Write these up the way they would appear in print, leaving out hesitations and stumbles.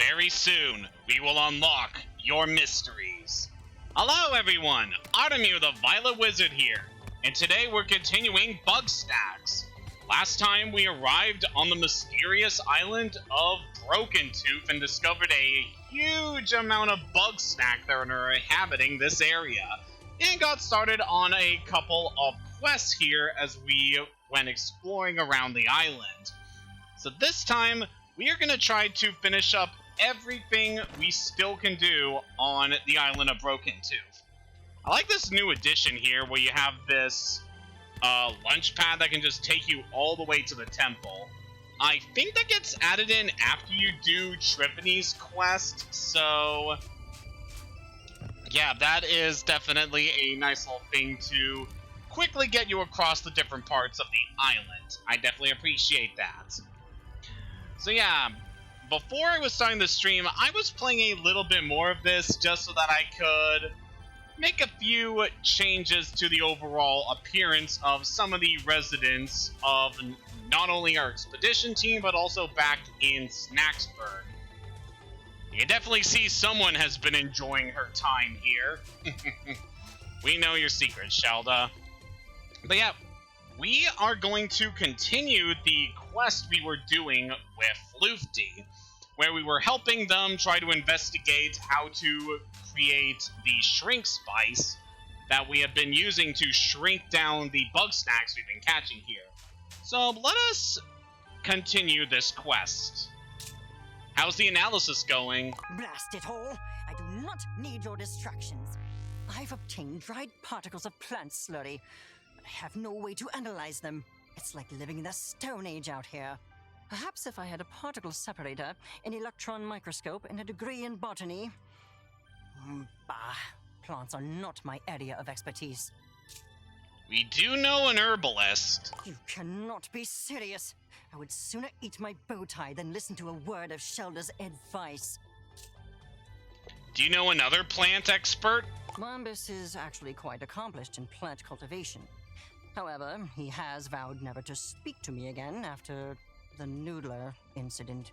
Very soon, we will unlock your mysteries. Hello everyone, Artemir the Violet Wizard here, and today we're continuing Bugsnax. Last time we arrived on the mysterious island of Broken-Tooth and discovered a huge amount of Bugsnak that are inhabiting this area, and got started on a couple of quests here as we went exploring around the island. So this time, we are going to try to finish up everything we still can do on the island of Broken-Tooth. I like this new addition here where you have this lunch pad that can just take you all the way to the temple. I think that gets added in after you do Triphane's quest, so yeah, that is definitely a nice little thing to quickly get you across the different parts of the island. I definitely appreciate that. So yeah, before I was starting the stream, I was playing a little bit more of this just so that I could make a few changes to the overall appearance of some of the residents of not only our expedition team, but also back in Snacksburg. You can definitely see someone has been enjoying her time here. We know your secrets, Shelda. But yeah, we are going to continue the quest we were doing with Floofty, where we were helping them try to investigate how to create the shrink spice that we have been using to shrink down the Bugsnax we've been catching here. So let us continue this quest. How's the analysis going? Blast it all! I do not need your distractions. I've obtained dried particles of plant slurry, but I have no way to analyze them. It's like living in the Stone Age out here. Perhaps if I had a particle separator, an electron microscope, and a degree in botany. Bah, plants are not my area of expertise. We do know an herbalist. You cannot be serious. I would sooner eat my bow tie than listen to a word of Shelda's advice. Do you know another plant expert? Mombus is actually quite accomplished in plant cultivation. However, he has vowed never to speak to me again after the Noodler incident.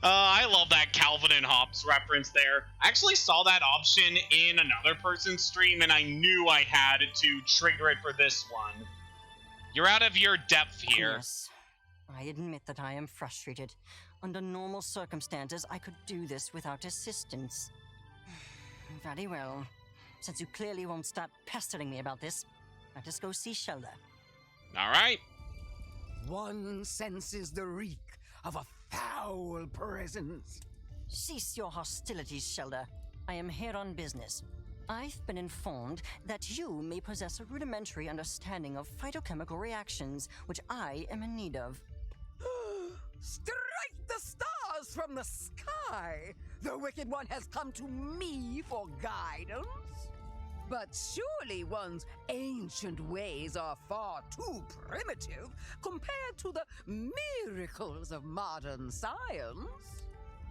I love that Calvin and Hobbes reference there. I actually saw that option in another person's stream, and I knew I had to trigger it for this one. You're out of your depth here. Yes, I admit that I am frustrated. Under normal circumstances, I could do this without assistance. Very well. Since you clearly won't stop pestering me about this, let us go see Shelda. All right. One senses the reek of a foul presence. Cease your hostilities, Shelda. I am here on business. I've been informed that you may possess a rudimentary understanding of phytochemical reactions, which I am in need of. Strike the stars from the sky! The Wicked One has come to me for guidance. But surely one's ancient ways are far too primitive compared to the miracles of modern science.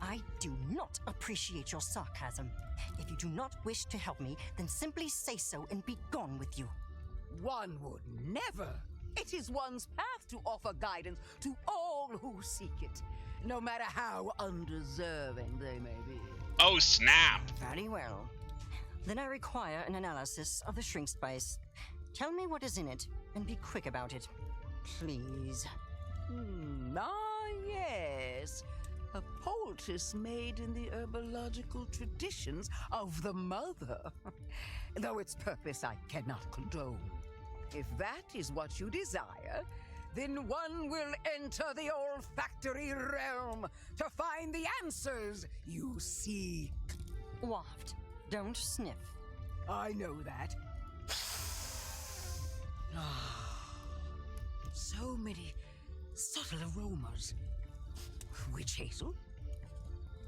I do not appreciate your sarcasm. If you do not wish to help me, then simply say so and be gone with you. One would never. It is one's path to offer guidance to all who seek it, no matter how undeserving they may be. Oh, snap. Very well. Then I require an analysis of the shrink spice. Tell me what is in it, and be quick about it. Please. Yes. A poultice made in the herbological traditions of the mother. Though its purpose I cannot condone. If that is what you desire, then one will enter the olfactory realm to find the answers you seek. Waft. Don't sniff. I know that. So many subtle aromas. Witch hazel,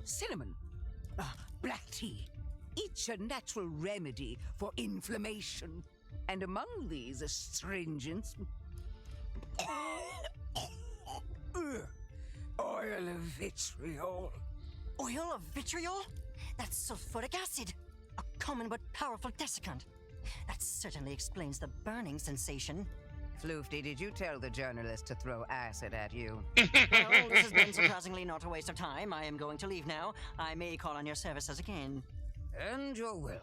cinnamon, black tea, each a natural remedy for inflammation. And among these astringents, oil of vitriol. Oil of vitriol? That's sulfuric acid, a common but powerful desiccant. That certainly explains the burning sensation. Floofty, did you tell the journalist to throw acid at you? Well, this has been surprisingly not a waste of time. I am going to leave now. I may call on your services again. And you're welcome.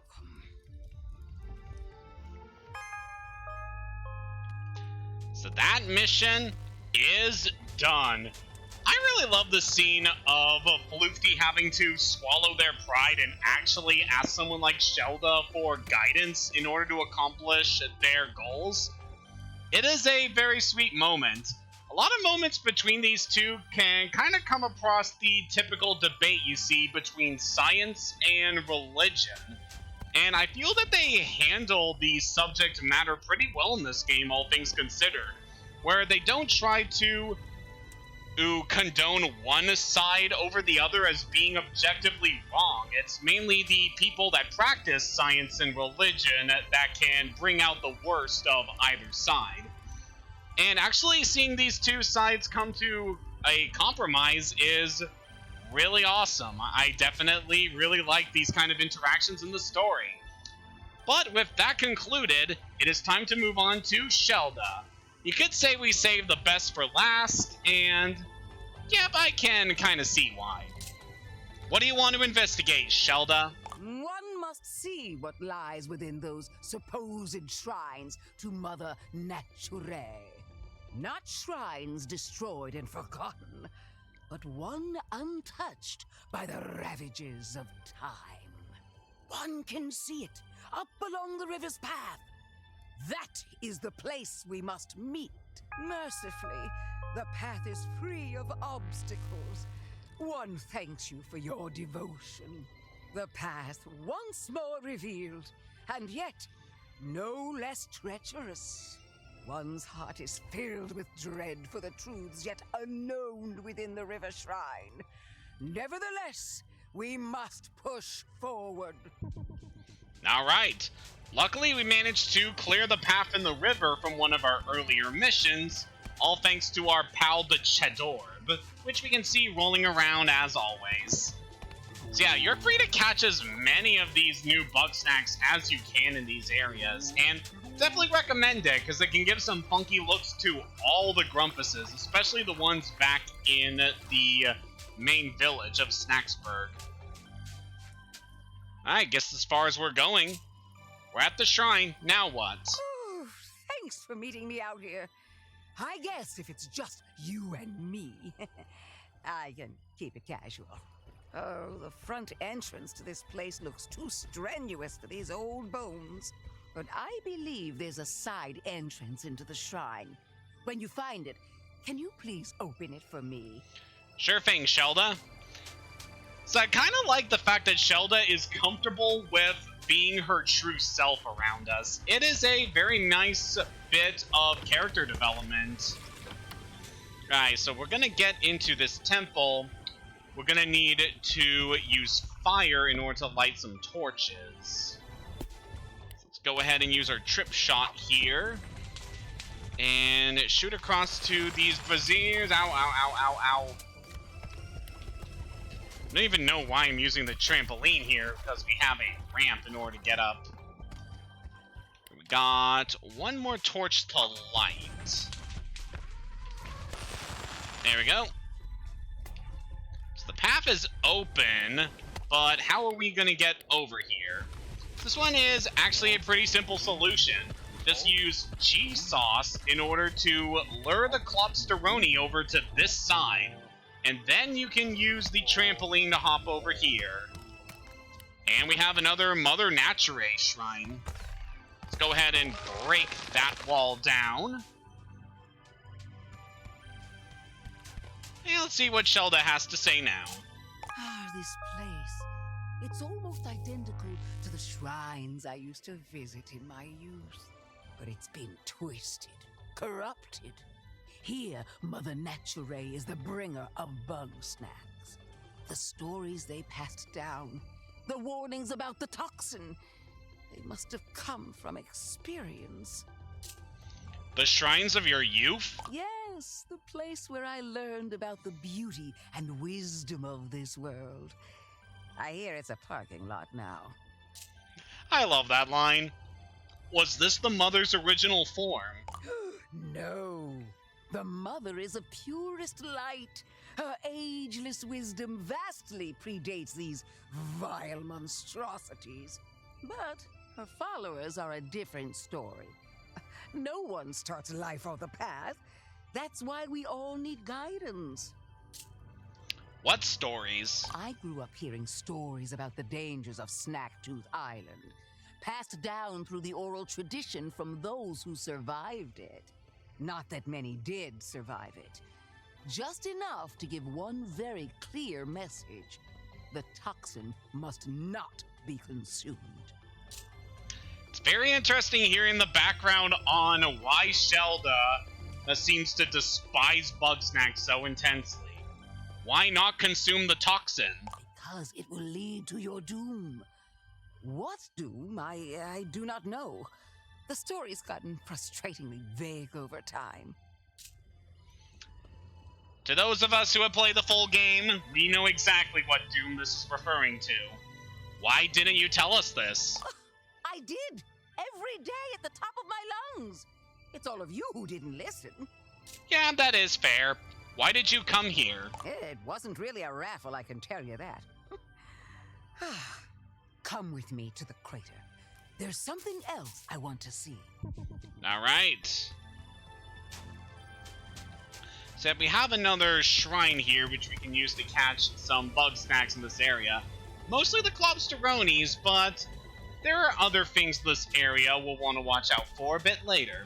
So that mission is done. I really love the scene of Floofty having to swallow their pride and actually ask someone like Shelda for guidance in order to accomplish their goals. It is a very sweet moment. A lot of moments between these two can kind of come across the typical debate you see between science and religion. And I feel that they handle the subject matter pretty well in this game, all things considered, where they don't try to condone one side over the other as being objectively wrong. It's mainly the people that practice science and religion that can bring out the worst of either side. And actually seeing these two sides come to a compromise is really awesome. I definitely really like these kind of interactions in the story. But with that concluded, it is time to move on to Shelda. You could say we saved the best for last, and yep, I can kind of see why. What do you want to investigate, Shelda? One must see what lies within those supposed shrines to Mother Nature. Not shrines destroyed and forgotten, but one untouched by the ravages of time. One can see it up along the river's path. That is the place we must meet. Mercifully, the path is free of obstacles. One thanks you for your devotion. The path once more revealed, and yet no less treacherous. One's heart is filled with dread for the truths yet unknown within the river shrine. Nevertheless, we must push forward. All right. Luckily, we managed to clear the path in the river from one of our earlier missions, all thanks to our pal the Chedorb, which we can see rolling around as always. So yeah, you're free to catch as many of these new Bugsnax as you can in these areas, and definitely recommend it, because it can give some funky looks to all the Grumpuses, especially the ones back in the main village of Snacksburg. I guess as far as we're going, we're at the shrine. Now what? Ooh, thanks for meeting me out here. I guess if it's just you and me, I can keep it casual. Oh, the front entrance to this place looks too strenuous for these old bones. But I believe there's a side entrance into the shrine. When you find it, can you please open it for me? Sure thing, Shelda. So I kind of like the fact that Shelda is comfortable with being her true self around us. It is a very nice bit of character development. Alright, so we're going to get into this temple. We're going to need to use fire in order to light some torches. Let's go ahead and use our trip shot here. And shoot across to these braziers. Ow, ow, ow, ow, ow. I don't even know why I'm using the trampoline here, because we have a ramp in order to get up. We got one more torch to light. There we go. So the path is open, but how are we going to get over here? This one is actually a pretty simple solution. Just use cheese sauce in order to lure the Klopsteroni over to this side. And then you can use the trampoline to hop over here. And we have another Mother Nature shrine. Let's go ahead and break that wall down. And let's see what Shelda has to say now. Ah, this place. It's almost identical to the shrines I used to visit in my youth. But it's been twisted, corrupted. Here, Mother Nature is the bringer of Bugsnax. The stories they passed down, the warnings about the toxin, they must have come from experience. The shrines of your youth? Yes, the place where I learned about the beauty and wisdom of this world. I hear it's a parking lot now. I love that line. Was this the Mother's original form? No. The mother is of purest light. Her ageless wisdom vastly predates these vile monstrosities. But her followers are a different story. No one starts life on the path. That's why we all need guidance. What stories? I grew up hearing stories about the dangers of Snaktooth Island, passed down through the oral tradition from those who survived it. Not that many did survive it. Just enough to give one very clear message. The toxin must not be consumed. It's very interesting hearing the background on why Shelda seems to despise Bugsnax so intensely. Why not consume the toxin? Because it will lead to your doom. What doom? I do not know. The story's gotten frustratingly vague over time. To those of us who have played the full game, we know exactly what doom this is referring to. Why didn't you tell us this? I did! Every day at the top of my lungs! It's all of you who didn't listen. Yeah, that is fair. Why did you come here? It wasn't really a raffle, I can tell you that. Come with me to the crater. There's something else I want to see. All right. So we have another shrine here, which we can use to catch some Bugsnax in this area. Mostly the Clubsteronis, but there are other things in this area we'll want to watch out for a bit later.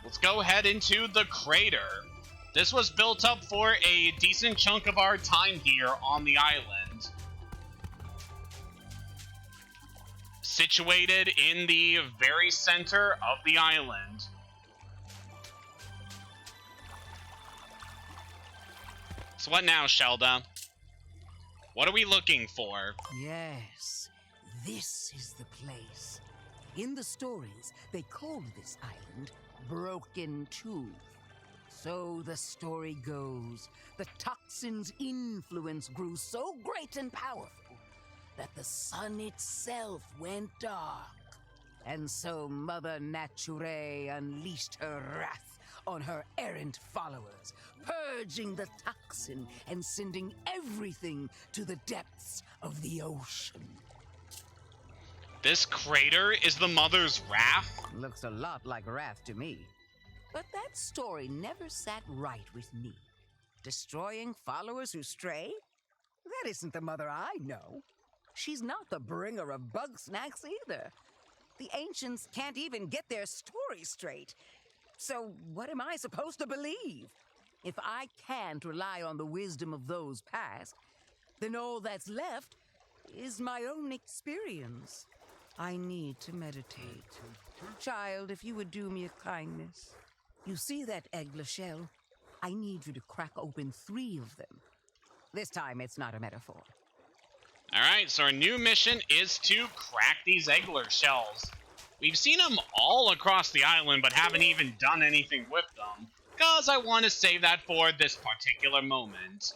Let's go ahead into the crater. This was built up for a decent chunk of our time here on the island. Situated in the very center of the island. So what now, Shelda? What are we looking for? Yes, this is the place. In the stories, they called this island Broken Tooth. So the story goes, the toxin's influence grew so great and powerful that the sun itself went dark. And so Mother Nature unleashed her wrath on her errant followers, purging the toxin and sending everything to the depths of the ocean. This crater is the Mother's wrath? Looks a lot like wrath to me. But that story never sat right with me. Destroying followers who stray? That isn't the Mother I know. She's not the bringer of Bugsnax either. The ancients can't even get their story straight. So what am I supposed to believe? If I can't rely on the wisdom of those past, then all that's left is my own experience. I need to meditate. Child, if you would do me a kindness. You see that eggler shell? I need you to crack open 3 of them. This time it's not a metaphor. Alright, so our new mission is to crack these eggler shells. We've seen them all across the island, but haven't even done anything with them, because I want to save that for this particular moment.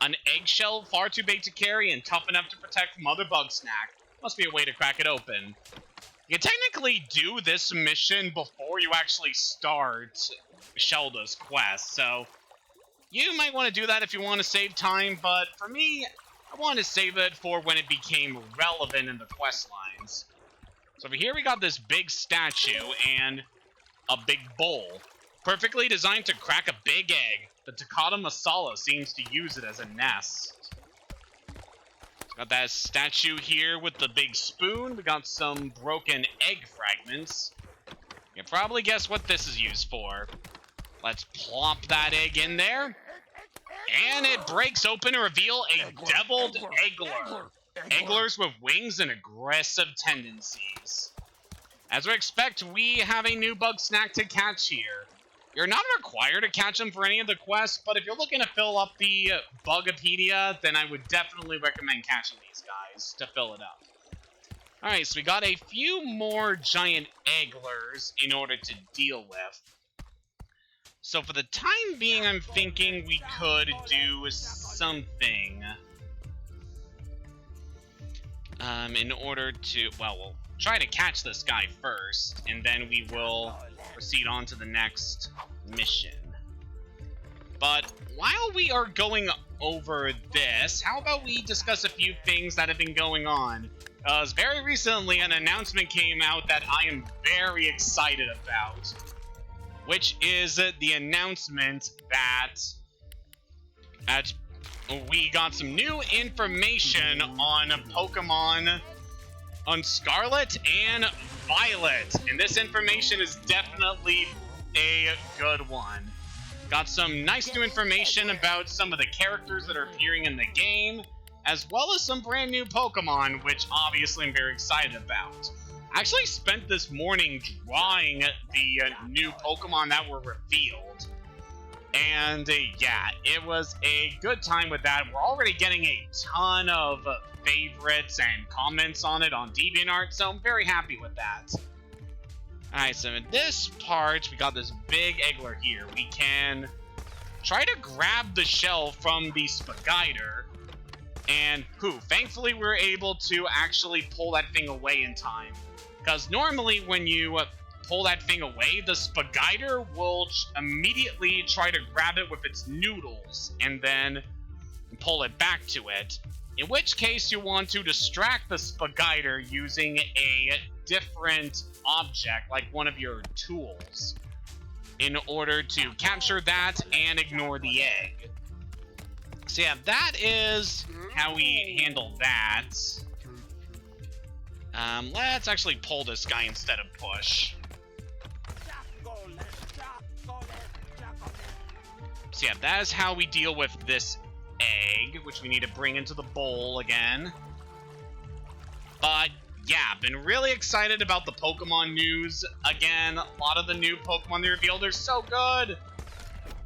An eggshell far too big to carry and tough enough to protect Mother Bugsnak. Must be a way to crack it open. You can technically do this mission before you actually start Shelda's quest, so you might want to do that if you want to save time, but for me, I want to save it for when it became relevant in the quest lines. So over here we got this big statue and a big bowl. Perfectly designed to crack a big egg. The Takata Masala seems to use it as a nest. Got that statue here with the big spoon. We got some broken egg fragments. You can probably guess what this is used for. Let's plop that egg in there. And it breaks open to reveal a deviled eggler. Egglers with wings and aggressive tendencies. As we expect, we have a new Bugsnak to catch here. You're not required to catch them for any of the quests, but if you're looking to fill up the Bugopedia, then I would definitely recommend catching these guys to fill it up. Alright, so we got a few more giant egglers in order to deal with. So for the time being, I'm thinking we could do something. In order to, well, we'll try to catch this guy first, and then we will proceed on to the next mission. But while we are going over this, how about we discuss a few things that have been going on? Because very recently an announcement came out that I am very excited about, which is the announcement that we got some new information on Pokemon on Scarlet and Violet, and this information is definitely a good one. Got some nice new information about some of the characters that are appearing in the game, as well as some brand new Pokemon, which obviously I'm very excited about. I actually spent this morning drawing the new Pokemon that were revealed, and yeah, it was a good time with that. We're already getting a ton of favorites and comments on it on DeviantArt, so I'm very happy with that. Alright, so in this part, we got this big Eggler here. We can try to grab the shell from the Spider, and thankfully we're able to actually pull that thing away in time. Because normally when you pull that thing away, the Spider will immediately try to grab it with its noodles, and then pull it back to it. In which case you want to distract the Spider using a different object, like one of your tools, in order to capture that and ignore the egg. So yeah, that is how we handle that. Let's actually pull this guy instead of push. So yeah, that is how we deal with this egg, which we need to bring into the bowl again. But yeah, been really excited about the Pokemon news. Again, a lot of the new Pokemon they revealed are so good.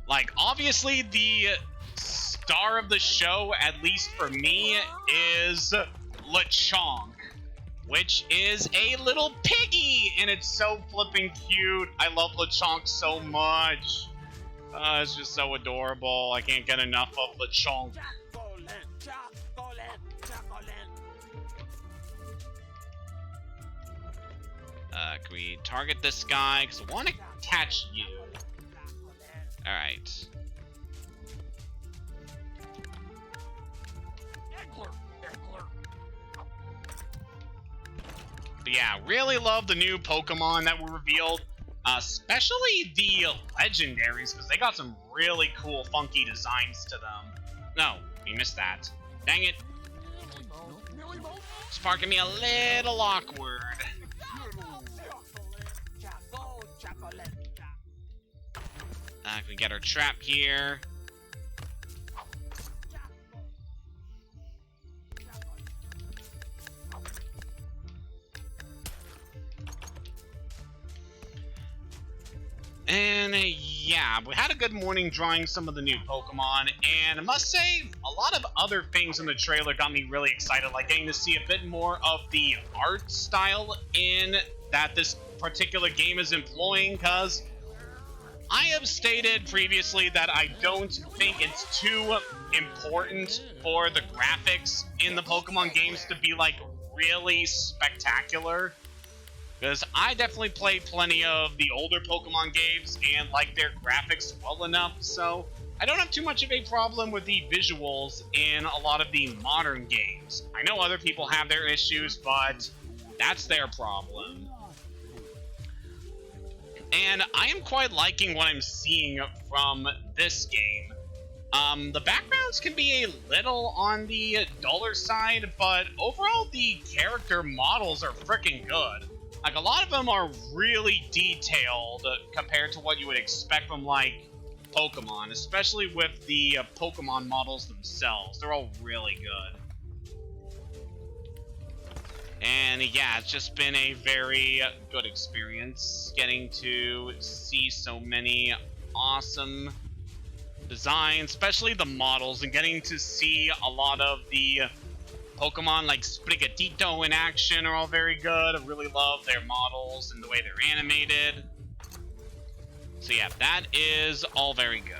Like, obviously, the star of the show, at least for me, is Lechonk, which is a little piggy, and it's so flippin' cute. I love Lechonk so much. It's just so adorable. I can't get enough of Lechonk. Can we target this guy? Because I want to catch you. Alright. But yeah, really love the new Pokemon that were revealed. Especially the legendaries, because they got some really cool, funky designs to them. No, we missed that. Dang it. It's parking me a little awkward. Can we get our trap here? And yeah, we had a good morning drawing some of the new Pokemon, and I must say, a lot of other things in the trailer got me really excited, like getting to see a bit more of the art style in that this particular game is employing, because I have stated previously that I don't think it's too important for the graphics in the Pokemon games to be, like, really spectacular. Because I definitely play plenty of the older Pokemon games and like their graphics well enough, so I don't have too much of a problem with the visuals in a lot of the modern games. I know other people have their issues, but that's their problem. And I am quite liking what I'm seeing from this game. The backgrounds can be a little on the duller side, but overall the character models are freaking good. Like, a lot of them are really detailed compared to what you would expect from, like, Pokemon, especially with the Pokemon models themselves. They're all really good. And yeah, it's just been a very good experience getting to see so many awesome designs, especially the models, and getting to see a lot of the Pokemon like Sprigatito in action are all very good. I really love their models and the way they're animated. So yeah, that is all very good.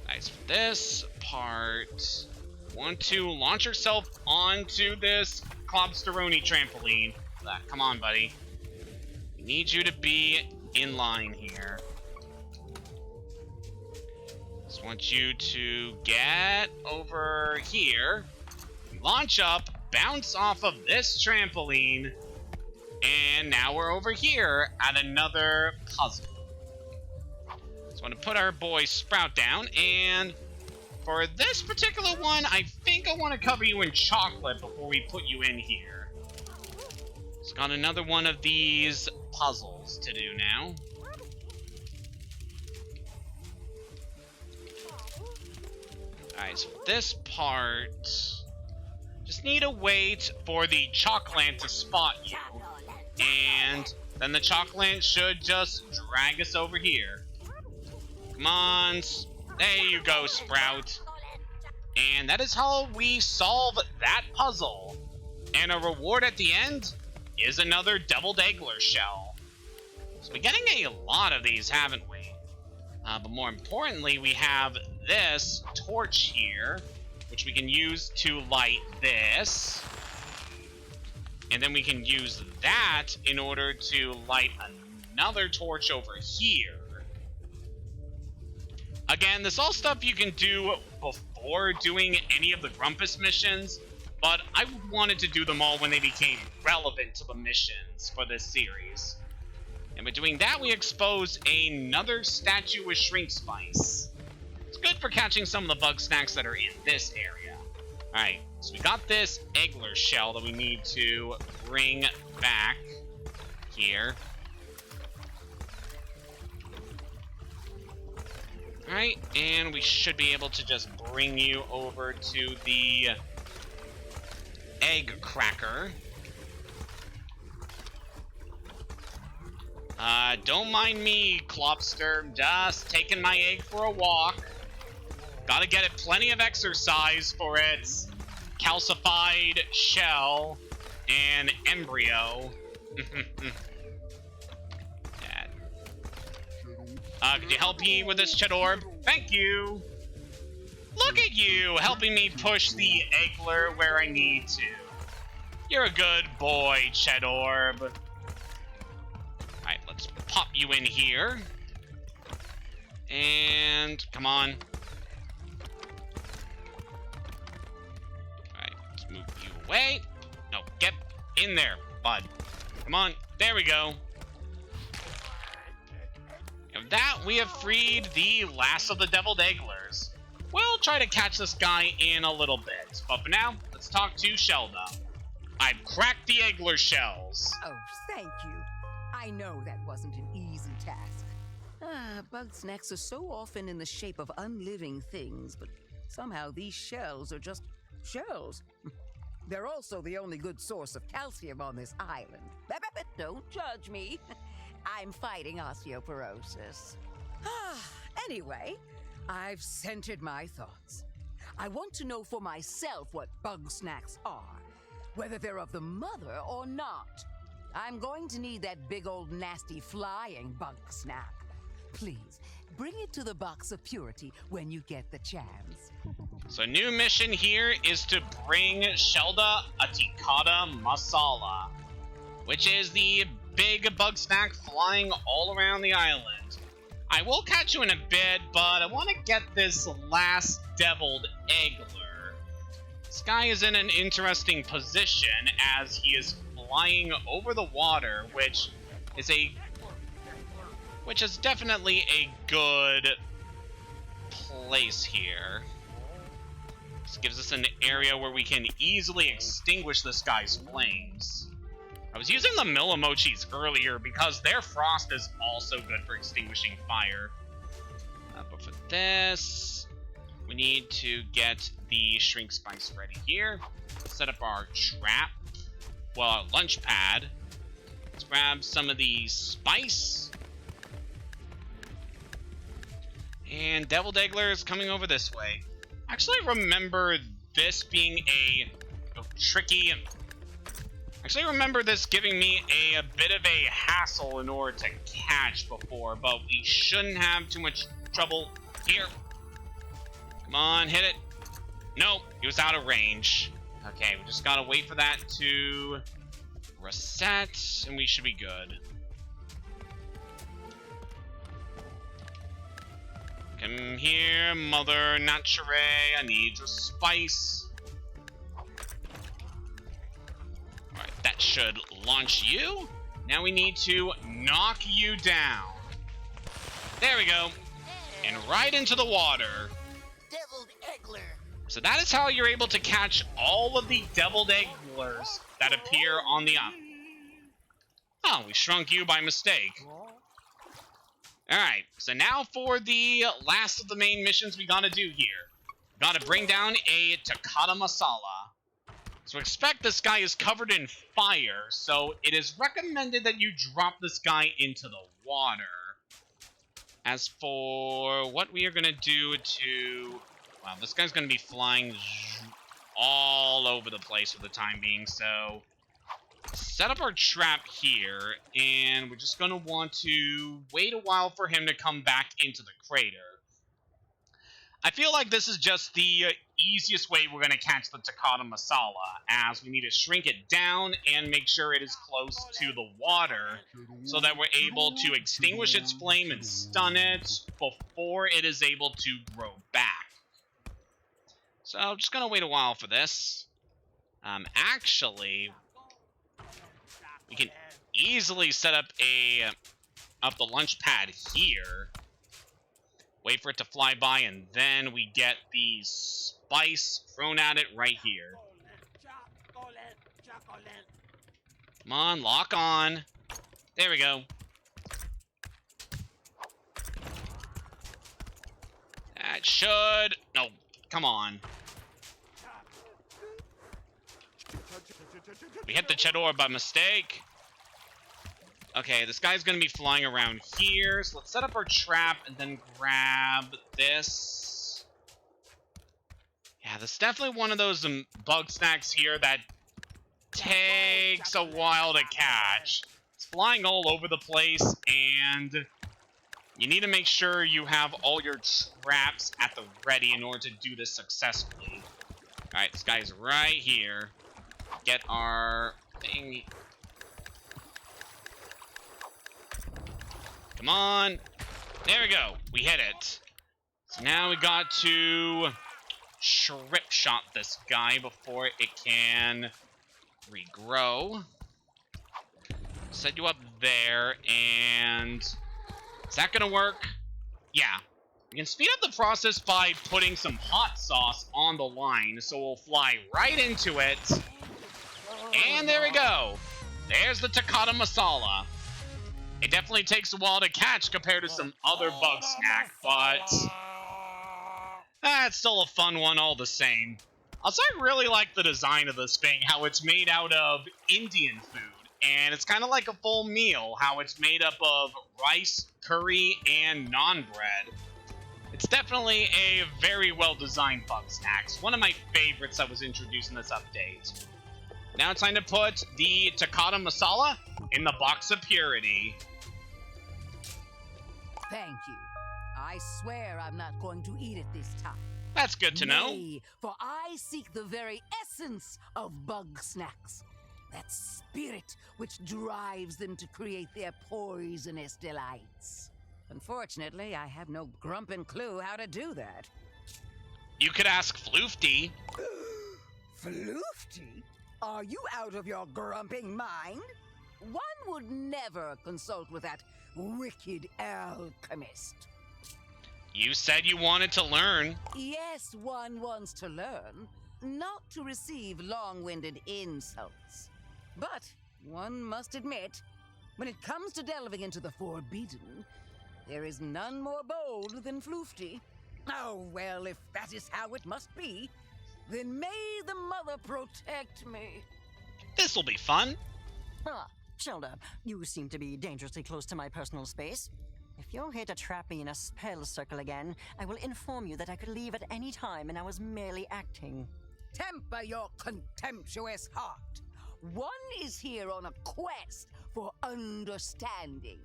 Nice. For this part, want to launch yourself onto this Clobsteroni trampoline for that. Come on, buddy. We need you to be in line here. Just want you to get over here. Launch up, bounce off of this trampoline, and now we're over here at another puzzle. So I'm going to put our boy Sprout down, and for this particular one, I think I want to cover you in chocolate before we put you in here. It's got another one of these puzzles to do now. Alright, so for this part, just need to wait for the Chocolate to spot you. And then the Chocolate should just drag us over here. Come on. There you go, Sprout. And that is how we solve that puzzle. And a reward at the end is another deviled Eggler shell. So we're getting a lot of these, haven't we? But more importantly, we have this torch here, which we can use to light this. And then we can use that in order to light another torch over here. Again, this all stuff you can do before doing any of the Grumpus missions, but I wanted to do them all when they became relevant to the missions for this series. And by doing that, we expose another statue with Shrink Spice. It's good for catching some of the Bugsnax that are in this area. Alright, so we got this Eggler shell that we need to bring back here. Alright, and we should be able to just bring you over to the egg cracker. Don't mind me, Clopster. Just taking my egg for a walk. Gotta get it plenty of exercise for its calcified shell and embryo. Could you help me with this, Chedorb? Thank you! Look at you, helping me push the Eggler where I need to. You're a good boy, Chedorb. Alright, let's pop you in here. And come on. Alright, let's move you away. No, get in there, bud. Come on, there we go. And with that, we have freed the last of the deviled Egglers. We'll try to catch this guy in a little bit, but for now, let's talk to Shelda. I've cracked the Eggler shells. Oh, thank you. I know that wasn't an easy task. Bugsnax are so often in the shape of unliving things, but somehow these shells are just shells. They're also the only good source of calcium on this island. Don't judge me. I'm fighting osteoporosis. Anyway, I've centered my thoughts. I want to know for myself what Bugsnax are, whether they're of the mother or not. I'm going to need that big old nasty flying Bugsnak. Please, bring it to the box of purity when you get the chance. So new mission here is to bring Shelda a Tikada Masala, which is the big Bugsnak flying all around the island. I will catch you in a bit, but I want to get this last deviled Eggler. This guy is in an interesting position as he is flying over the water, which is definitely a good place here. This gives us an area where we can easily extinguish this guy's flames. I was using the Millimochis earlier because their frost is also good for extinguishing fire. But for this, we need to get the Shrink Spice ready here. Set up our trap. Well, lunch pad. Let's grab some of the spice. And Deviled Eggler is coming over this way. Actually, remember this being tricky. Actually, remember this giving me a bit of a hassle in order to catch before, but we shouldn't have too much trouble here. Come on, hit it. Nope, he was out of range. Okay, we just gotta wait for that to reset, and we should be good. Come here, Mother Nature. I need your spice. Alright, that should launch you. Now we need to knock you down. There we go. And right into the water. Deviled Eggler. So that is how you're able to catch all of the deviled egglers that appear on the island. Oh, we shrunk you by mistake. Alright, so now for the last of the main missions we gotta do here. We gotta bring down a Takata Masala. So expect this guy is covered in fire, so it is recommended that you drop this guy into the water. As for what we are gonna do to... Wow, this guy's gonna be flying all over the place for the time being, so... Set up our trap here, and we're just going to want to wait a while for him to come back into the crater. I feel like this is just the easiest way we're going to catch the Takata Masala, as we need to shrink it down and make sure it is close to the water, so that we're able to extinguish its flame and stun it before it is able to grow back. So I'm just going to wait a while for this. Actually... We can easily set up the launch pad here. Wait for it to fly by, and then we get the spice thrown at it right here. Come on, lock on. There we go. That should... No, come on. We hit the Chedor by mistake. Okay, this guy's gonna be flying around here, so let's set up our trap and then grab this. Yeah, this is definitely one of those Bugsnax here that takes a while to catch. It's flying all over the place, and you need to make sure you have all your traps at the ready in order to do this successfully. Alright, this guy's right here. Get our thing. Come on. There we go. We hit it. So now we got to strip shot this guy before it can regrow. Set you up there, and is that gonna work? Yeah. We can speed up the process by putting some hot sauce on the line, so we'll fly right into it. And there we go. There's the Takata Masala. It definitely takes a while to catch compared to some other Bugsnak, but it's still a fun one all the same. Also, I really like the design of this thing, how it's made out of Indian food. And it's kind of like a full meal, how it's made up of rice, curry, and naan bread. It's definitely a very well-designed Bugsnax. One of my favorites that was introduced in this update. Now it's time to put the Takata Masala in the box of purity. Thank you. I swear I'm not going to eat it this time. That's good to know. Nay, for I seek the very essence of Bugsnax. That spirit which drives them to create their poisonous delights. Unfortunately, I have no grumpin' clue how to do that. You could ask Floofty. Floofty? Are you out of your grumping mind? One would never consult with that wicked alchemist. You said you wanted to learn. Yes, one wants to learn, not to receive long-winded insults. But one must admit, when it comes to delving into the forbidden, there is none more bold than Floofty. Oh, well, if that is how it must be, then may the mother protect me. This'll be fun. Ah, Shelda, you seem to be dangerously close to my personal space. If you're here to trap me in a spell circle again, I will inform you that I could leave at any time and I was merely acting. Temper your contemptuous heart. One is here on a quest for understanding,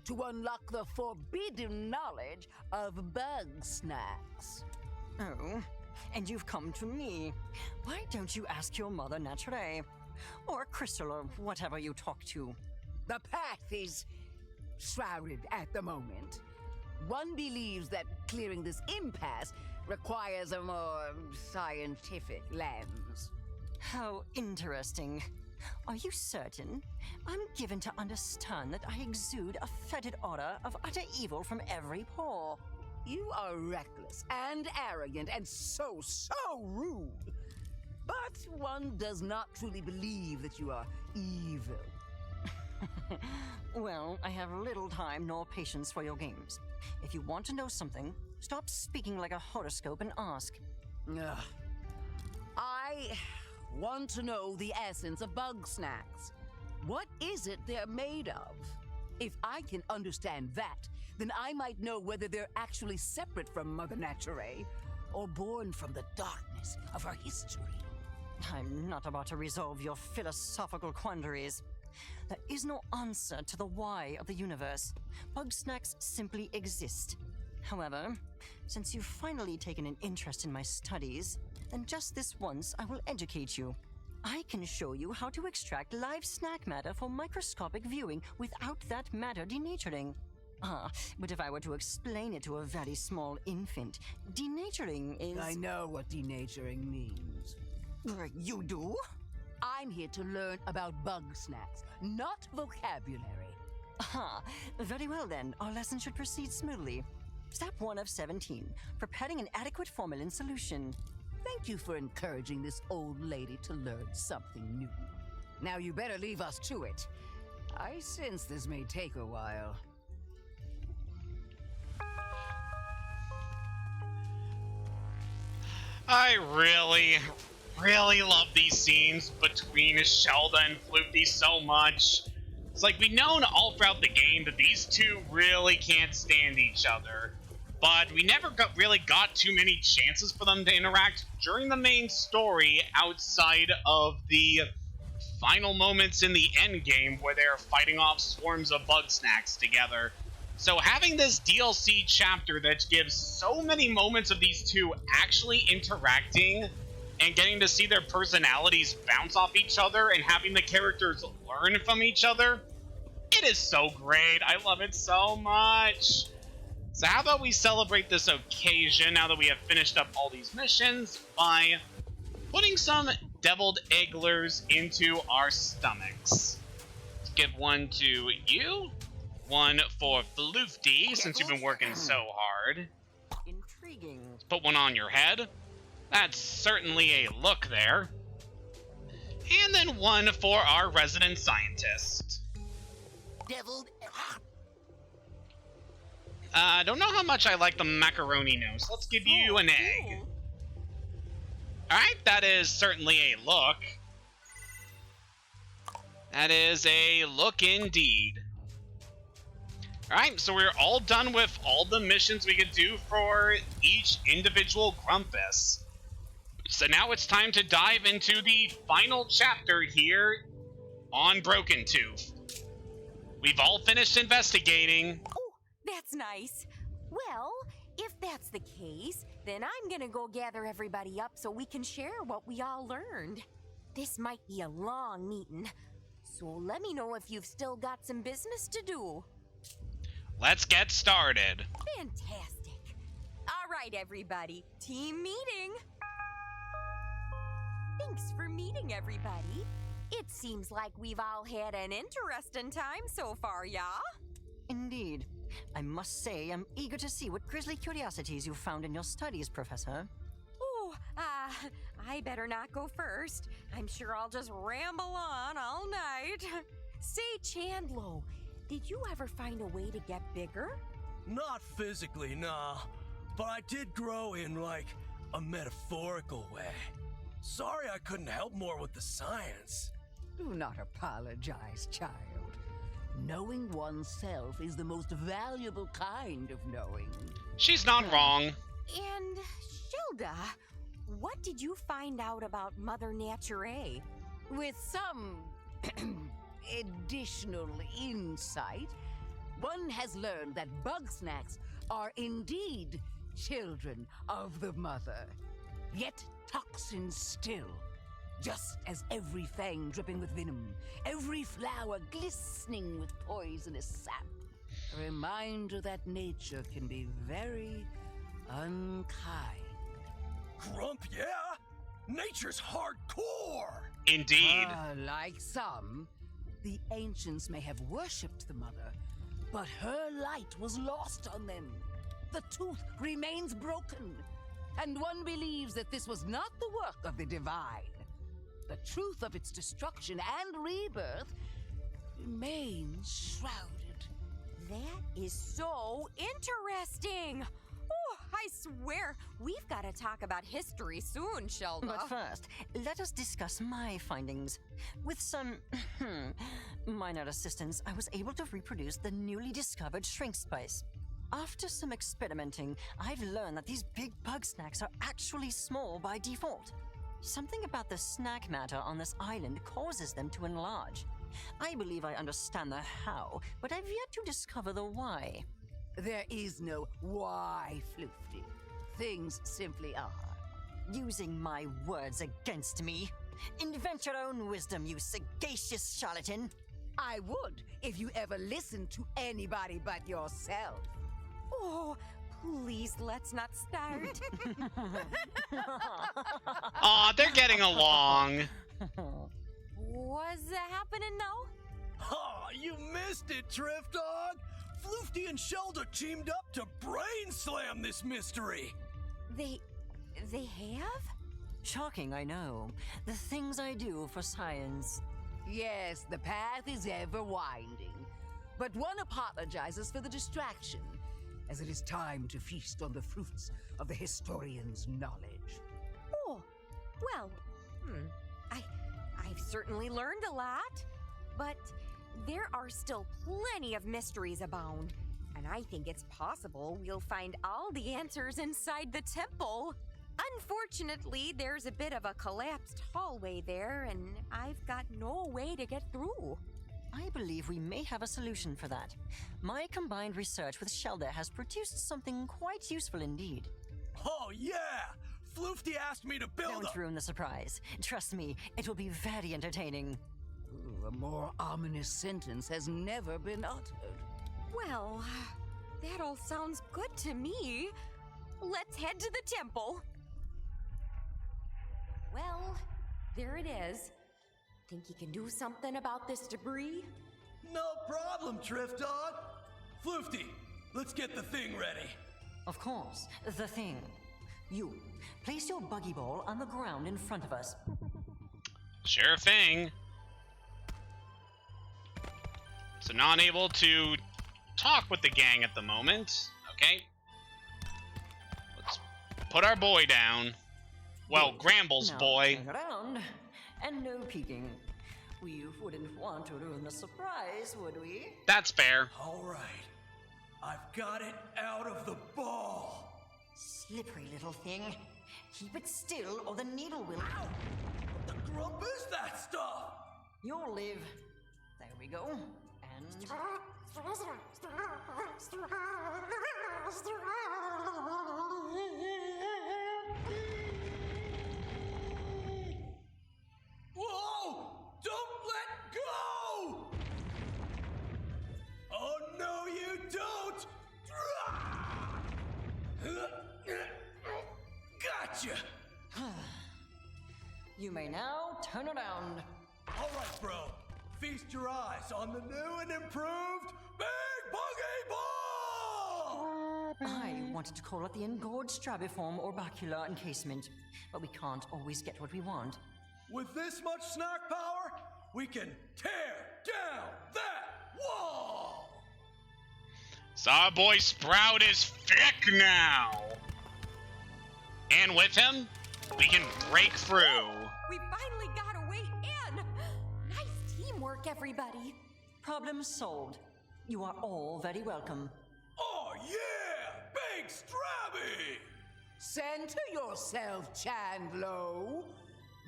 to unlock the forbidden knowledge of Bugsnax. Oh, and you've come to me. Why don't you ask your mother Nature? or Crystal, or whatever you talk to. The path is shrouded at the moment. One believes that clearing this impasse requires a more scientific lens. How interesting. Are you certain? I'm given to understand that I exude a fetid aura of utter evil from every pore. You are reckless and arrogant and so rude. But one does not truly believe that you are evil. Well, I have little time nor patience for your games. If you want to know something, stop speaking like a horoscope and ask. Ugh. I want to know the essence of Bugsnax. What is it they're made of? If I can understand that, then I might know whether they're actually separate from Mother Nature or born from the darkness of her history. I'm not about to resolve your philosophical quandaries. There is no answer to the why of the universe. Bugsnax simply exist. However, since you've finally taken an interest in my studies, then just this once I will educate you. I can show you how to extract live snack matter for microscopic viewing without that matter denaturing. But if I were to explain it to a very small infant, denaturing is... I know what denaturing means. You do? I'm here to learn about Bugsnax, not vocabulary. Very well then. Our lesson should proceed smoothly. Step 1 of 17. Preparing an adequate formalin solution. Thank you for encouraging this old lady to learn something new. Now you better leave us to it. I sense this may take a while. I really love these scenes between Shelda and Floofy so much. It's like we've known all throughout the game that these two really can't stand each other, but we never really got too many chances for them to interact during the main story outside of the final moments in the endgame where they're fighting off swarms of Bugsnax together. So having this DLC chapter that gives so many moments of these two actually interacting and getting to see their personalities bounce off each other and having the characters learn from each other, it is so great. I love it so much. So how about we celebrate this occasion now that we have finished up all these missions by putting some deviled egglers into our stomachs. Let's give one to you, one for Floofty, since you've been working so hard. Intriguing. Let's put one on your head. That's certainly a look there. And then one for our resident scientist. Deviled. I don't know how much I like the macaroni nose. Let's give you an egg. Alright, that is certainly a look. That is a look indeed. Alright, so we're all done with all the missions we could do for each individual Grumpus. So now it's time to dive into the final chapter here on Broken Tooth. We've all finished investigating. Oh, that's nice. Well, if that's the case, then I'm gonna go gather everybody up so we can share what we all learned. This might be a long meeting, so let me know if you've still got some business to do. Let's get started. Fantastic. All right, everybody. Team meeting. Thanks for meeting, everybody. It seems like we've all had an interesting time so far, yeah? Indeed. I must say, I'm eager to see what grisly curiosities you found in your studies, Professor. Oh, I better not go first. I'm sure I'll just ramble on all night. Say, Chandlo, did you ever find a way to get bigger? Not physically, nah. But I did grow in, like, a metaphorical way. Sorry I couldn't help more with the science. Do not apologize, child. Knowing oneself is the most valuable kind of knowing. She's not wrong. And, Shelda, what did you find out about Mother Nature? With some additional insight, one has learned that Bugsnax are indeed children of the mother, yet toxins still. Just as every fang dripping with venom, every flower glistening with poisonous sap, a reminder that nature can be very unkind. Grump, yeah? Nature's hardcore! Indeed. Like some, the ancients may have worshipped the mother, but her light was lost on them. The tooth remains broken, and one believes that this was not the work of the divine. The truth of its destruction and rebirth remains shrouded. That is so interesting. Oh, I swear, we've got to talk about history soon, Shelda. But first, let us discuss my findings. With some minor assistance, I was able to reproduce the newly discovered shrink spice. After some experimenting, I've learned that these big Bugsnax are actually small by default. Something about the snack matter on this island causes them to enlarge. I believe I understand the how, but I've yet to discover the why. There is no why, Floofty. Things simply are. Using my words against me. Invent your own wisdom, you sagacious charlatan. I would if you ever listened to anybody but yourself. Oh, please, let's not start. Aw, they're getting along. Was that happening now? Ha! You missed it, Drift Dog! Floofty and Shelda teamed up to brain slam this mystery! They have? Shocking, I know. The things I do for science. Yes, the path is ever winding. But one apologizes for the distraction, as it is time to feast on the fruits of the historian's knowledge. Oh, well, I've certainly learned a lot, but there are still plenty of mysteries abound, and I think it's possible we'll find all the answers inside the temple. Unfortunately, there's a bit of a collapsed hallway there, and I've got no way to get through. I believe we may have a solution for that. My combined research with Shelda has produced something quite useful indeed. Oh yeah! Floofty asked me to build Don't ruin the surprise. Trust me, it will be very entertaining. Ooh, a more ominous sentence has never been uttered. Well, that all sounds good to me. Let's head to the temple. Well, there it is. Think you can do something about this debris? No problem, Drift Dog! Floofty, let's get the thing ready. Of course, the thing. You, place your buggy ball on the ground in front of us. Sure thing. So not able to talk with the gang at the moment. Okay. Let's put our boy down. Well, Gramble's Now, boy. turn around, and no peeking. We wouldn't want to ruin the surprise, would we? That's fair. Alright, I've got it out of the ball. Slippery little thing. Keep it still, or the needle will. Ow! What the grump is that stuff? You'll live. There we go. And. Whoa! Don't let go! Oh no, you don't! Gotcha! You may now turn around. Alright, bro. Feast your eyes on the new and improved Big Buggy Ball! I wanted to call it the engorged strabiform orbicular encasement, but we can't always get what we want. With this much snack power, we can tear down that wall! So our boy Sprout is thick now. And with him, we can break through. We finally got a way in! Nice teamwork, everybody. Problem solved. You are all very welcome. Oh yeah! Big Strabby! Center yourself, Chandlo.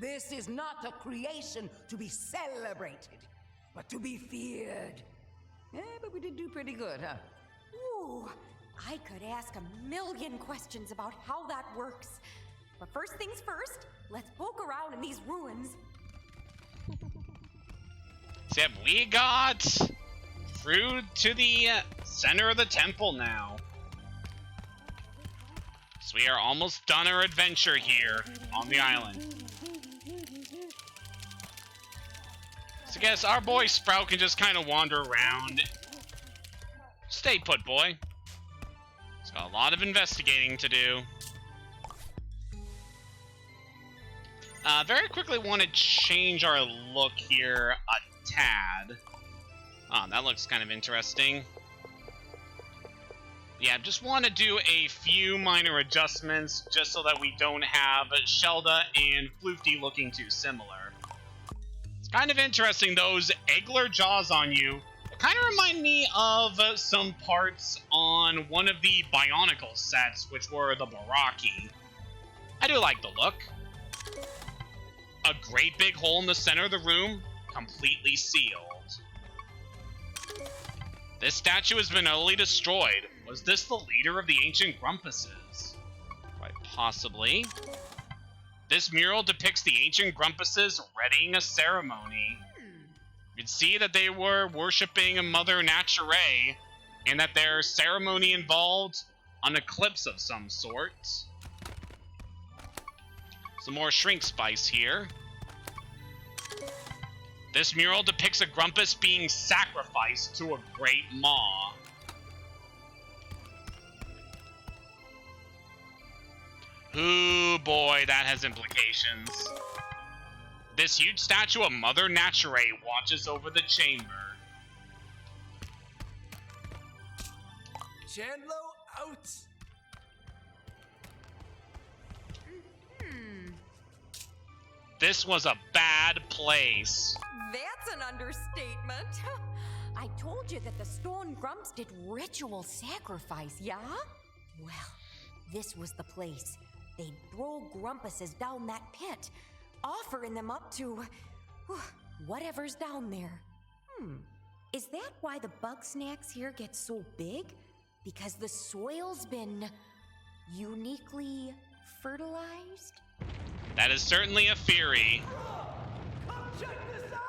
This is not a creation to be celebrated, but to be feared. But we did do pretty good, huh? Ooh, I could ask a million questions about how that works. But first things first, let's poke around in these ruins. Except we got through to the center of the temple now. So we are almost done our adventure here on the island. So I guess our boy Sprout can just kind of wander around. Stay put, boy. He's got a lot of investigating to do. Very quickly want to change our look here a tad. Oh, that looks kind of interesting. Yeah, just want to do a few minor adjustments just so that we don't have Shelda and Floofty looking too similar. It's kind of interesting, those eggler jaws on you kind of remind me of some parts on one of the Bionicle sets, which were the Baraki. I do like the look. A great big hole in the center of the room, completely sealed. This statue has been utterly destroyed. Was this the leader of the ancient Grumpuses? Quite possibly. This mural depicts the ancient Grumpuses readying a ceremony. You can see that they were worshipping Mother Nature, and that their ceremony involved an eclipse of some sort. Some more shrink spice here. This mural depicts a Grumpus being sacrificed to a great maw. Ooh, boy, that has implications. This huge statue of Mother Nature watches over the chamber. Chandlo out! This was a bad place. That's an understatement. I told you that the stone grumps did ritual sacrifice, yeah? Well, this was the place. They'd throw Grumpuses down that pit, offering them up to whatever's down there. Is that why the Bugsnax here get so big? Because the soil's been uniquely fertilized? That is certainly a theory. Come check this out!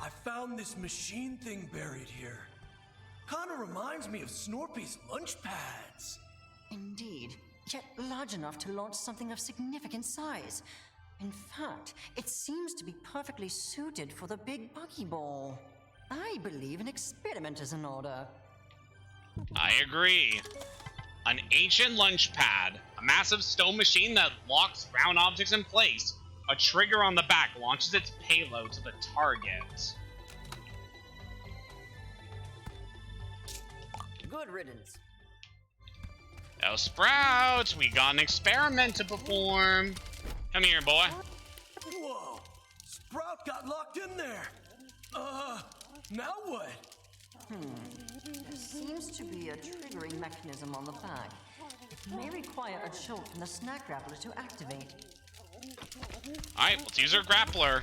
I found this machine thing buried here. Kinda reminds me of Snorpy's lunch pads. Indeed, yet large enough to launch something of significant size. In fact, it seems to be perfectly suited for the big buggy ball. I believe an experiment is in order. I agree. An ancient lunch pad, a massive stone machine that locks round objects in place. A trigger on the back launches its payload to the target. Good riddance. Oh, Sprout, we got an experiment to perform. Come here, boy. Whoa! Sprout got locked in there! Now what? There seems to be a triggering mechanism on the back. It may require a jolt from the snack grappler to activate. Alright, let's use our grappler.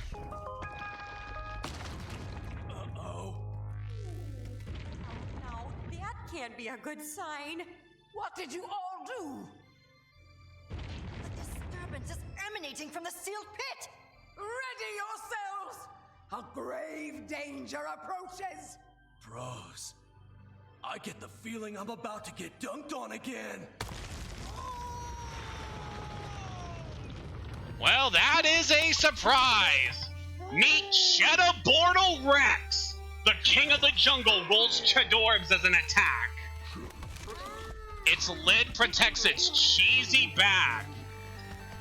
Uh-oh. No, that can't be a good sign. What did you all do? The disturbance is emanating from the sealed pit! Ready yourselves! A grave danger approaches! Bros, I get the feeling I'm about to get dunked on again. Well, that is a surprise! Meet Shadowbortal Rex! The king of the jungle rolls Chadorbs as an attack. Its lid protects its cheesy back.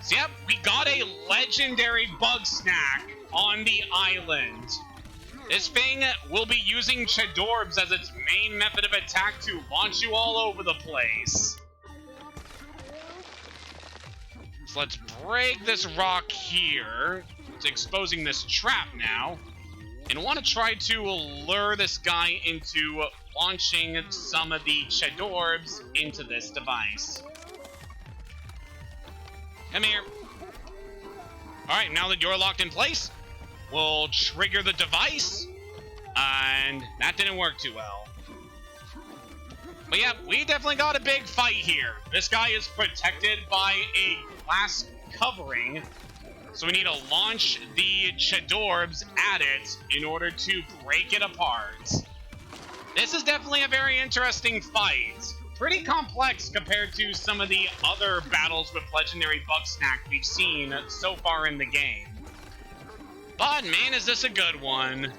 So yep, we got a legendary Bugsnak on the island. This thing will be using Chadorbs as its main method of attack to launch you all over the place. So let's break this rock here. It's exposing this trap now. And I want to try to lure this guy into launching some of the Chadorbs into this device. Come here. Alright, now that you're locked in place, we'll trigger the device. And that didn't work too well. But yeah, we definitely got a big fight here. This guy is protected by a glass covering, so we need to launch the Chedorbs at it in order to break it apart. This is definitely a very interesting fight. Pretty complex compared to some of the other battles with Legendary Bugsnak we've seen so far in the game. But man, is this a good one.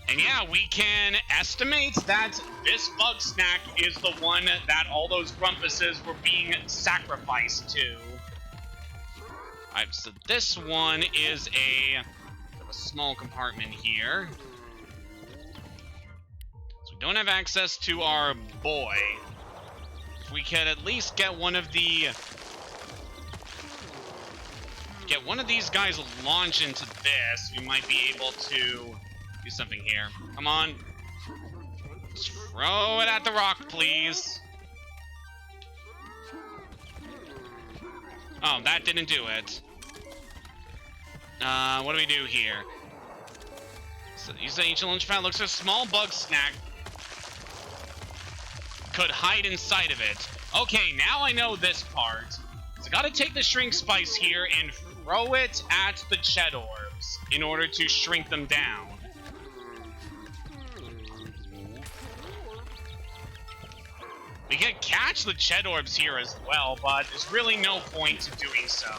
And yeah, we can estimate that this Bugsnak is the one that all those Grumpuses were being sacrificed to. Alright, so this one is a small compartment here. So we don't have access to our boy. If we could at least get one of the... Get one of these guys launch into this, we might be able to do something here. Come on. Just throw it at the rock, please. Oh, that didn't do it. What do we do here? So use the ancient launch pad. Looks like a small Bugsnak could hide inside of it. Okay, now I know this part. So I gotta take the shrink spice here and throw it at the Chedorbs in order to shrink them down. We can catch the Chedorbs here as well, but there's really no point to doing so.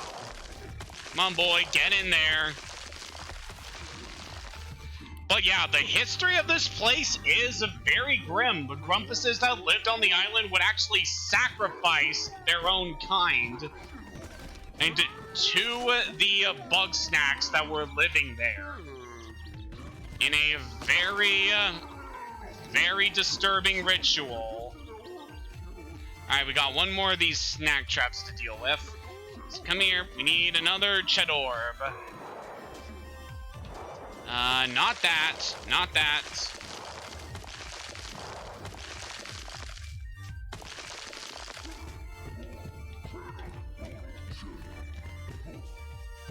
Come on, boy, get in there. But yeah, the history of this place is very grim. The Grumpuses that lived on the island would actually sacrifice their own kind and to the Bugsnaks that were living there in a very disturbing ritual. Alright, we got one more of these snack traps to deal with. So come here, we need another Chedorb. Not that. Not that.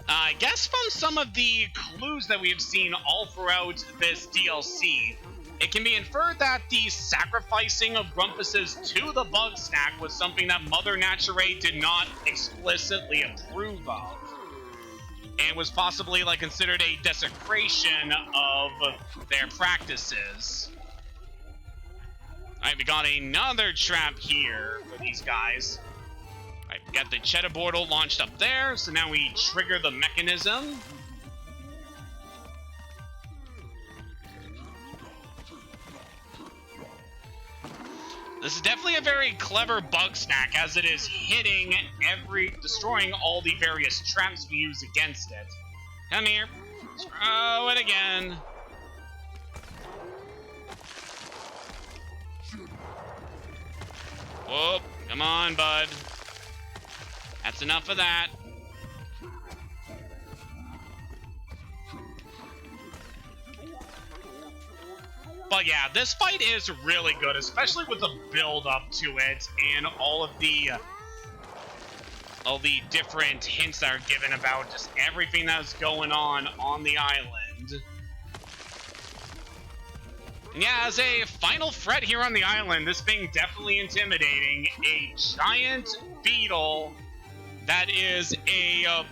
I guess from some of the clues that we have seen all throughout this DLC, it can be inferred that the sacrificing of Grumpuses to the Bugsnak was something that Mother Nature did not explicitly approve of, and was possibly like considered a desecration of their practices. Alright, we got another trap here for these guys. Alright, we got the Cheddar Portal launched up there, so now we trigger the mechanism. This is definitely a very clever Bugsnak, as it is hitting destroying all the various traps we use against it. Come here. Throw it again. Whoop. Come on, bud. That's enough of that. But yeah, this fight is really good, especially with the build up to it and all the different hints that are given about just everything that's going on the island. And yeah, as a final threat here on the island, this being definitely intimidating, a giant beetle that is a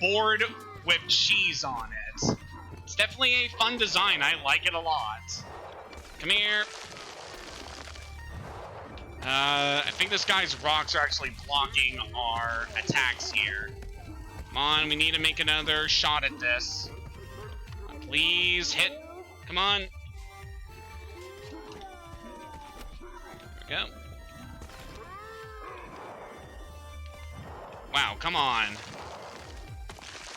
board with cheese on it. It's definitely a fun design. I like it a lot. Come here. I think this guy's rocks are actually blocking our attacks here. Come on, we need to make another shot at this. Please hit. Come on. There we go. Wow, come on.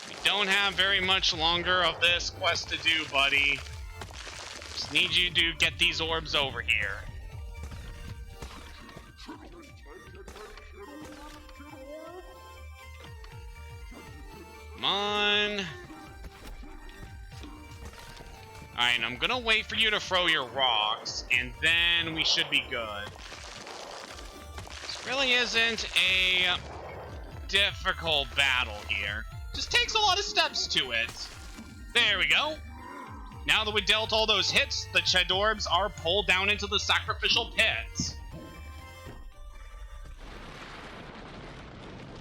We don't have very much longer of this quest to do, buddy. Just need you to get these orbs over here. Come on. Alright, I'm gonna wait for you to throw your rocks, and then we should be good. This really isn't a difficult battle here. Just takes a lot of steps to it. There we go. Now that we dealt all those hits, the Chedorbs are pulled down into the sacrificial pit.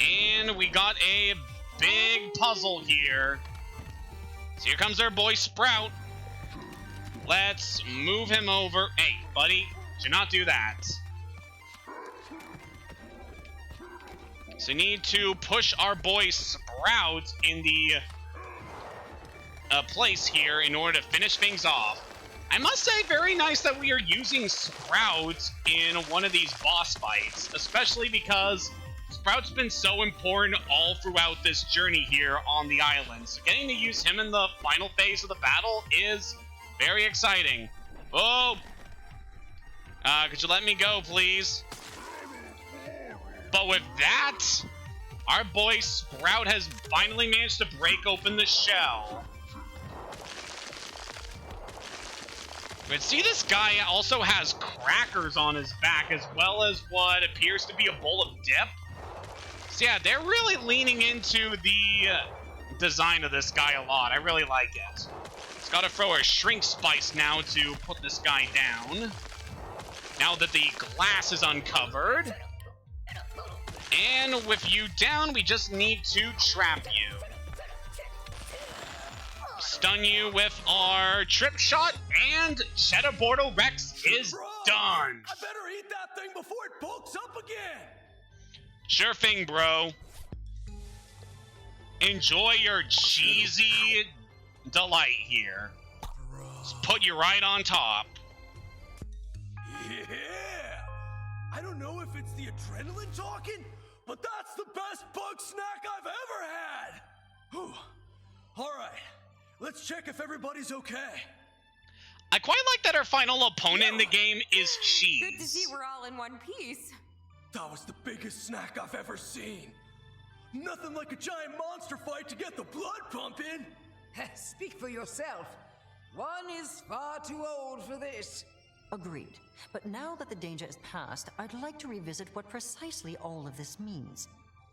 And we got a big puzzle here. So here comes our boy Sprout. Let's move him over. Hey, buddy, do not do that. So we need to push our boy Sprout in the place here in order to finish things off. I must say, very nice that we are using Sprout in one of these boss fights, especially because Sprout's been so important all throughout this journey here on the island. So getting to use him in the final phase of the battle is very exciting. Oh! Could you let me go, please? But with that, our boy Sprout has finally managed to break open the shell. But see, this guy also has crackers on his back, as well as what appears to be a bowl of dip. So yeah, they're really leaning into the design of this guy a lot. I really like it. He's got to throw a shrink spice now to put this guy down. Now that the glass is uncovered. And with you down, we just need to trap you. Stun you with our trip shot, and Cheddar Rex is done. I better eat that thing before it bulks up again. Sure thing, bro. Enjoy your cheesy delight here. Just put you right on top. Yeah! I don't know if it's the adrenaline talking, but that's the best bug snack I've ever had! Whew. Alright, let's check if everybody's okay. I quite like that our final opponent in the game is cheese. Good to see we're all in one piece. That was the biggest snack I've ever seen. Nothing like a giant monster fight to get the blood pumping. Speak for yourself. One is far too old for this. Agreed. But now that the danger is past, I'd like to revisit what precisely all of this means.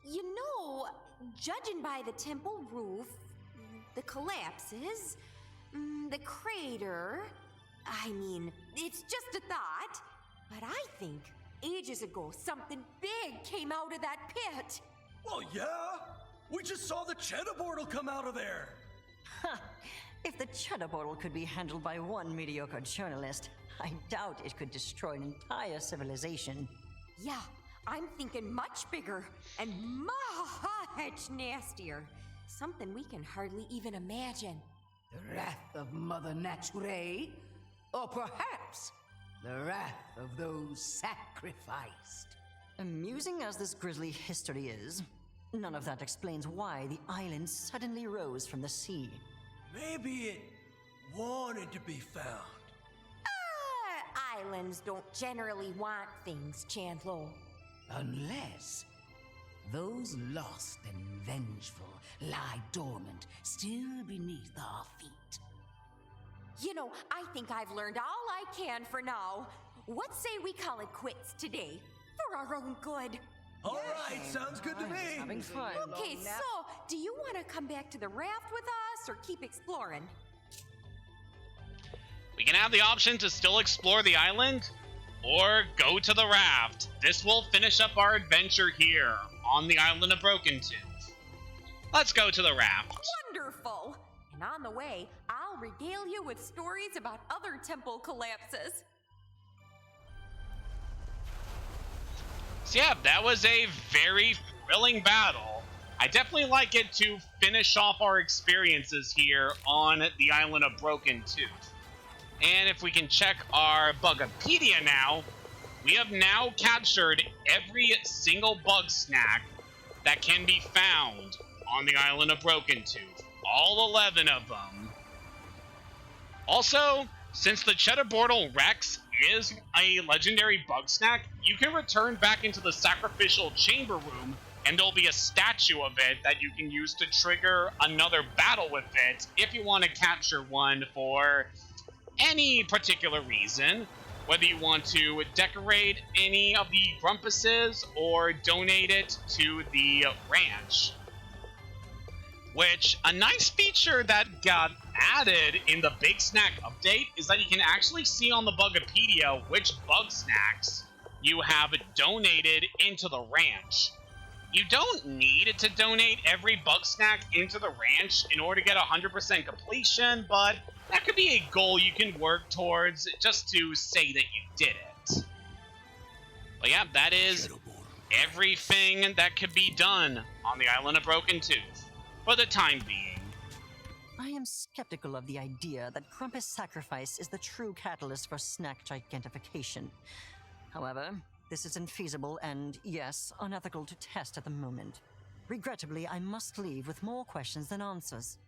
You know, judging by the temple roof, the collapses, the crater, I mean, it's just a thought, but I think ages ago something big came out of that pit. Well, yeah. We just saw the cheddar portal come out of there. Ha! If the cheddar bottle could be handled by one mediocre journalist, I doubt it could destroy an entire civilization. Yeah, I'm thinking much bigger and much nastier. Something we can hardly even imagine. The wrath of Mother Nature? Or perhaps the wrath of those sacrificed. Amusing as this grisly history is, none of that explains why the island suddenly rose from the sea. Maybe it wanted to be found. Islands don't generally want things, Chandlo. Unless those lost and vengeful lie dormant still beneath our feet. You know, I think I've learned all I can for now. What say we call it quits today? For our own good. All right, sounds good to me. Having fun. Okay, so, do you want to come back to the raft with us or keep exploring? We can have the option to still explore the island or go to the raft. This will finish up our adventure here on the island of Broken Tooth. Let's go to the raft. Wonderful! And on the way, I'll regale you with stories about other temple collapses. So yeah, that was a very thrilling battle. I definitely like it to finish off our experiences here on the island of Broken Tooth. And if we can check our Bugapedia now, we have now captured every single Bugsnak that can be found on the island of Broken Tooth. All 11 of them. Also, since the Cheddar Rex is a legendary Bugsnak, you can return back into the sacrificial chamber room, and there'll be a statue of it that you can use to trigger another battle with it if you want to capture one for any particular reason, whether you want to decorate any of the Grumpuses or donate it to the ranch. Which, a nice feature that got added in the Bugsnak update is that you can actually see on the Bugipedia which Bugsnax you have donated into the ranch. You don't need to donate every Bugsnak into the ranch in order to get 100% completion, but that could be a goal you can work towards just to say that you did it. But yeah, that is everything that could be done on the Island of Broken Tooth. For the time being. I am skeptical of the idea that Grumpus sacrifice is the true catalyst for snack gigantification. However, this is infeasible and, yes, unethical to test at the moment. Regrettably, I must leave with more questions than answers.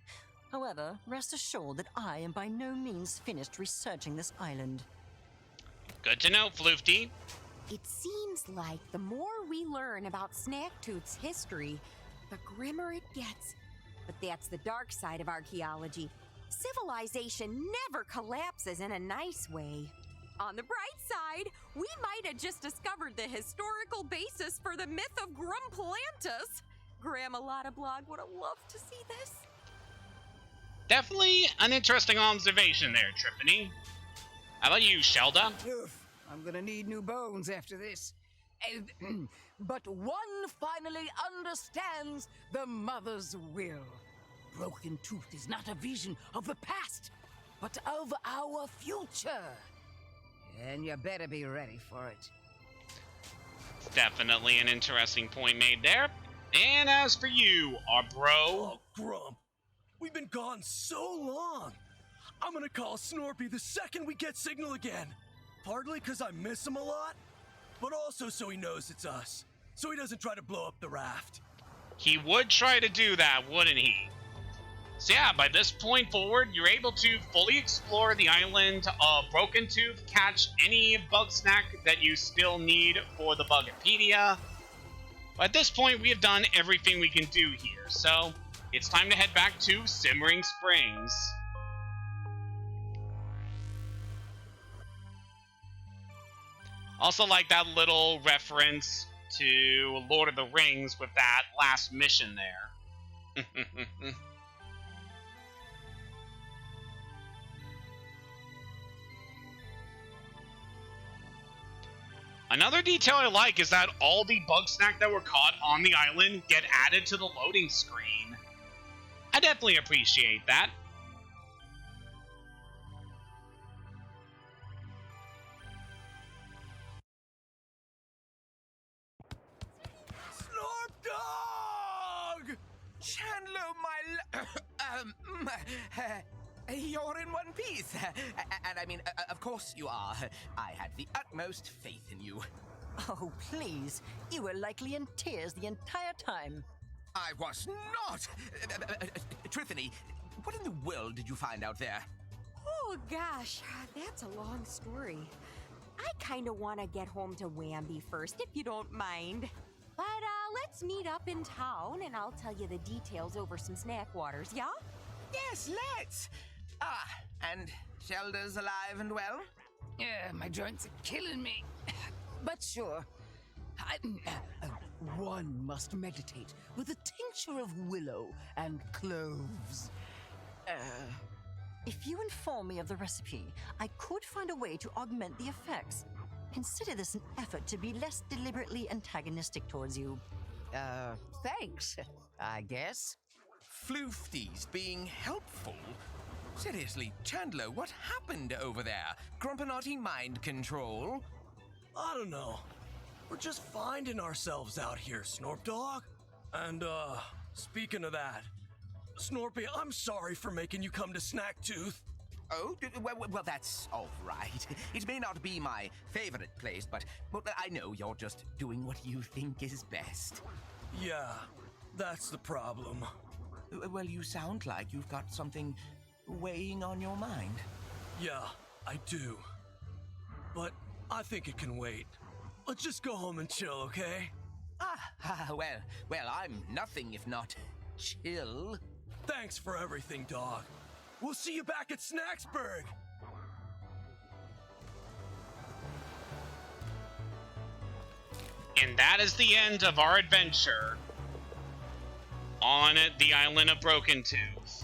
However, rest assured that I am by no means finished researching this island. Good to know, Floofty. It seems like the more we learn about Snaktooth's history, the grimmer it gets. But that's the dark side of archaeology. Civilization never collapses in a nice way. On the bright side, we might have just discovered the historical basis for the myth of Grumpuses. Grandma Lotta Blog would have loved to see this. Definitely an interesting observation there, Trippany. How about you, Shelda? Oof, I'm gonna need new bones after this. But one finally understands the mother's will. Broken Tooth is not a vision of the past, but of our future. And you better be ready for it. It's definitely an interesting point made there. And as for you, our bro... Oh, Grump. We've been gone so long. I'm gonna call Snorpy the second we get signal again. Partly because I miss him a lot, but also so he knows it's us. So he doesn't try to blow up the raft. He would try to do that, wouldn't he? So yeah, by this point forward, you're able to fully explore the island of Broken Tooth, catch any Bugsnak that you still need for the Bugipedia. But at this point, we have done everything we can do here, so it's time to head back to Simmering Springs. Also like that little reference to Lord of the Rings with that last mission there. Another detail I like is that all the Bugsnak that were caught on the island get added to the loading screen. I definitely appreciate that. Snorp Dog! Chandler, you're in one piece. And I mean, of course you are. I had the utmost faith in you. Oh, please. You were likely in tears the entire time. I was not. Trithany, what in the world did you find out there? Oh gosh, that's a long story. I kind of want to get home to Wamby first, if you don't mind. But let's meet up in town and I'll tell you the details over some snack waters, yeah? Yes, let's. And Shelda's alive and well? Yeah, my joints are killing me. But sure. One must meditate with a tincture of willow and cloves. If you inform me of the recipe, I could find a way to augment the effects. Consider this an effort to be less deliberately antagonistic towards you. Thanks, I guess. Floofty's being helpful? Seriously, Chandler, what happened over there? Grumpanotti mind control? I don't know. We're just finding ourselves out here, Snorp Dog. And, speaking of that, Snorpy, I'm sorry for making you come to Snaktooth. Oh, well, that's all right. It may not be my favorite place, but I know you're just doing what you think is best. Yeah, that's the problem. Well, you sound like you've got something weighing on your mind. Yeah, I do. But I think it can wait. Let's just go home and chill, okay? Well, I'm nothing if not chill. Thanks for everything, dog. We'll see you back at Snacksburg. And that is the end of our adventure. on the island of Broken Tooth.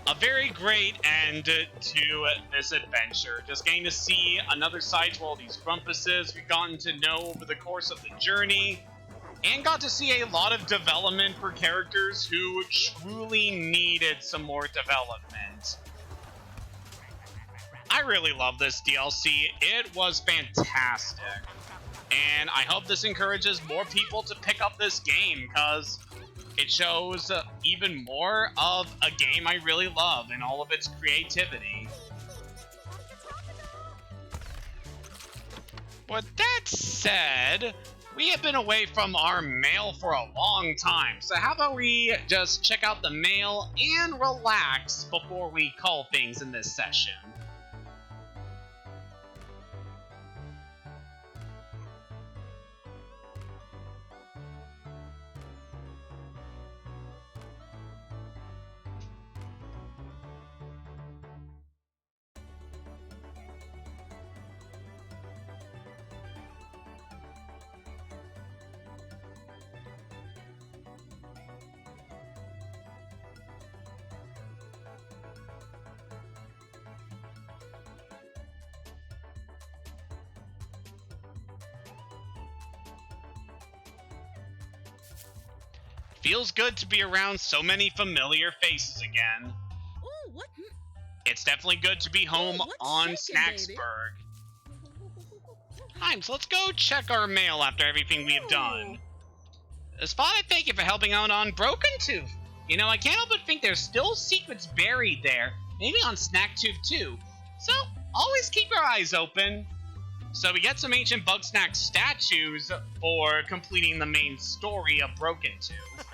A very great end to this adventure. Just getting to see another side to all these Grumpuses we've gotten to know over the course of the journey, and got to see a lot of development for characters who truly needed some more development. I really love this DLC. It was fantastic. And I hope this encourages more people to pick up this game, because it shows even more of a game I really love in all of its creativity. With that said, we have been away from our mail for a long time, so how about we just check out the mail and relax before we call things in this session. Feels good to be around so many familiar faces again. Oh, what? It's definitely good to be home what's on shaking, Snacksburg. Times, let's go check our mail after everything we have done. Spot, I thank you for helping out on Broken Tooth. You know, I can't help but think there's still secrets buried there, maybe on Snaktooth too. So, always keep your eyes open. So we get some ancient Bugsnax statues for completing the main story of Broken Tooth.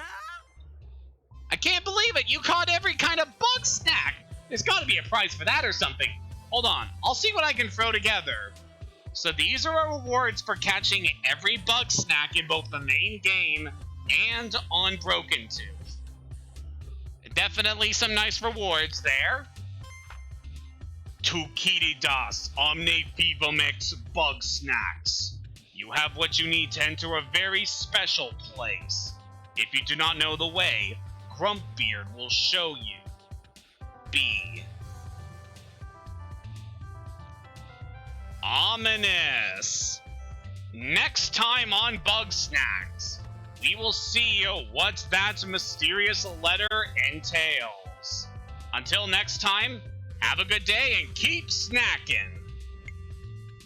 I can't believe it! You caught every kind of Bugsnak! There's gotta be a prize for that or something. Hold on, I'll see what I can throw together. So these are our rewards for catching every Bugsnak in both the main game and on Broken Tooth. Definitely some nice rewards there. Tukiridas Omne Vivomix Bugsnax. You have what you need to enter a very special place. If you do not know the way, Grumpbeard will show you. B. Ominous. Next time on Bugsnax, we will see what that mysterious letter entails. Until next time, have a good day and keep snacking!